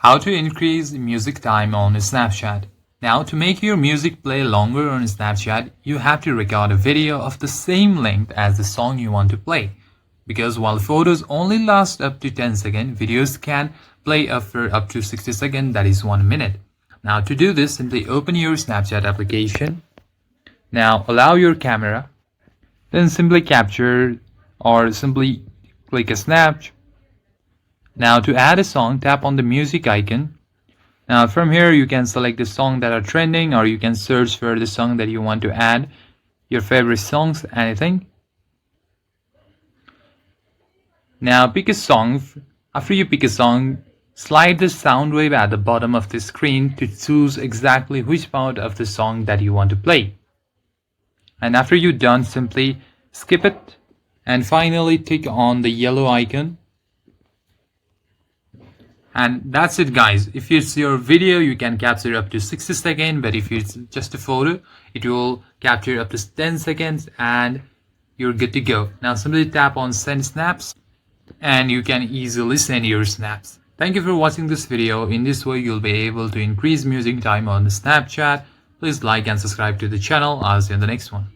How to increase music time on Snapchat. Now, to make your music play longer on Snapchat, you have to record a video of the same length as the song you want to play. Because while photos only last up to 10 seconds, videos can play for up to 60 seconds, that is 1 minute. Now, to do this, simply open your Snapchat application. Now, allow your camera. Then simply capture or simply click a snap. Now to add a song, tap on the music icon. Now from here you can select the song that are trending, or you can search for the song that you want to add, your favorite songs, anything. Now pick a song. After you pick a song, slide the sound wave at the bottom of the screen to choose exactly which part of the song that you want to play. And after you're done, simply skip it and finally click on the yellow icon. And that's it, guys. If it's your video, you can capture up to 60 seconds, but if it's just a photo, it will capture up to 10 seconds and you're good to go. Now simply tap on send snaps and you can easily send your snaps. Thank you for watching this video. In this way, you'll be able to increase music time on Snapchat. Please like and subscribe to the channel. I'll see you in the next one.